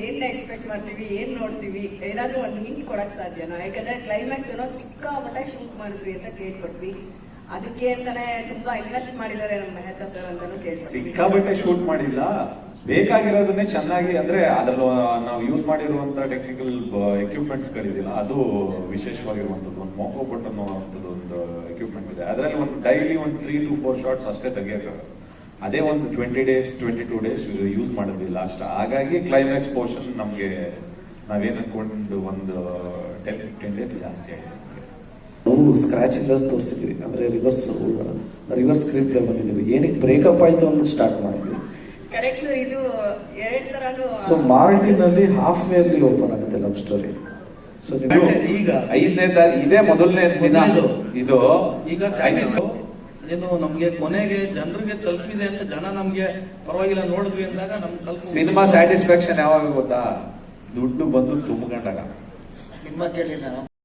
ಏನ್ ಎಕ್ಸ್ಪೆಕ್ಟ್ ಮಾಡ್ತೀವಿ, ಏನ್ ನೋಡ್ತೀವಿ, ಏನಾದ್ರೂ ಒಂದು ಹಿಂಟ್ ಕೊಡಕ್ ಸಾಧ್ಯನಾ? ಯಾಕಂದ್ರೆ ಕ್ಲೈಮ್ಯಾಕ್ಸ್ ಏನೋ ಸಿಕ್ಕಾಪಟ್ಟೆ ಶೂಟ್ ಮಾಡಿದ್ವಿ ಅಂತ ಕೇಳ್ಕೊಟ್ವಿ. ಅದಕ್ಕೆ ಅಂತಾನೆ ತುಂಬಾ ಇನ್ವೆಸ್ಟ್ ಮಾಡಿದ್ದಾರೆ ನಮ್ಮ ಮೆಹತಾ ಸರ್ ಅಂತಾನು ಕೇಳ್ಕೊಟ್ವಿ. ಸಿಕ್ಕಾಪಟ್ಟೆ ಶೂಟ್ ಮಾಡಿಲ್ಲ, ಬೇಕಾಗಿರೋದನ್ನೇ ಚೆನ್ನಾಗಿ, ಅಂದ್ರೆ ಅದ್ರಲ್ಲಿ ನಾವು ಯೂಸ್ ಮಾಡಿರುವಂತ ಟೆಕ್ನಿಕಲ್ ಎಕ್ವಿಪ್ಮೆಂಟ್ಸ್ ಗಳಿದಿಲ್ಲ, ಅದು ವಿಶೇಷವಾಗಿರುವಂತದ್ದು. ಒಂದು ಮೋಕೋ ಬಟ್ ಅನ್ನುವಂಥದ್ದು ಒಂದು ಎಕ್ವಿಪ್ಮೆಂಟ್ ಇದೆ. ಅದರಲ್ಲಿ ಒಂದು ಡೈಲಿ ಒಂದು 3 to 4 ಶಾರ್ಟ್ಸ್ ಅಷ್ಟೇ ತೆಗಿಯೋಕ್ಕಾಗ. ಅದೇ ಒಂದು 20 days 22 days ಯೂಸ್ ಮಾಡಿದ್ವಿ ಲಾಸ್ಟ್. ಹಾಗಾಗಿ ಕ್ಲೈಮ್ಯಾಕ್ಸ್ ಪೋರ್ಷನ್ ನಮ್ಗೆ ನಾವೇನ್ ಅನ್ಕೊಂಡು ಒಂದು 10-15 days ಜಾಸ್ತಿ ಆಗಿದೆ. ನಾವು ಸ್ಕ್ರಾಚಸ್ ತೋರಿಸಿದ್ವಿ, ಅಂದ್ರೆ ರಿವರ್ಸ್ ಸ್ಕ್ರೀನ್ ಪ್ಲೇ ಬಂದಿದ್ವಿ. ಏನಕ್ಕೆ ಬ್ರೇಕಪ್ ಆಯ್ತು ಅಂದ್ಬಿಟ್ಟು ಸ್ಟಾರ್ಟ್ ಮಾಡಿದ್ವಿ. ಕರೆಕ್ಟ್ ಸರ್, ಇದು ಎರಡ್ ತರಾನು. ಸೊ ಮಾರ್ಟಿನ್ ಅಲ್ಲಿ ಹಾಫ್ ವೇ ಅಲ್ಲಿ ಓಪನ್ ಆಗುತ್ತೆ ಲವ್ ಸ್ಟೋರಿ. ಸೊ ಈಗ 5ನೇ ತಾರೀಕು ಇದೇ ಮೊದಲನೇ ದಿನ ಇದು. ಈಗ ಏನು ನಮ್ಗೆ ಕೊನೆಗೆ ಜನರಿಗೆ ತಲುಪಿದೆ ಅಂತ ಜನ ನಮ್ಗೆ ಪರವಾಗಿಲ್ಲ ನೋಡಿದ್ವಿ ಅಂದಾಗ ನಮ್ ಸಿನಿಮಾ ಸ್ಯಾಟಿಸ್ಫ್ಯಾಕ್ಷನ್ ಯಾವಾಗ ಗೊತ್ತಾ? ದುಡ್ಡು ಬಂದು ತುಂಬಿಕೊಂಡಾಗ. ಸಿನಿಮಾ ಕೇಳಿಲ್ಲ ನಾವು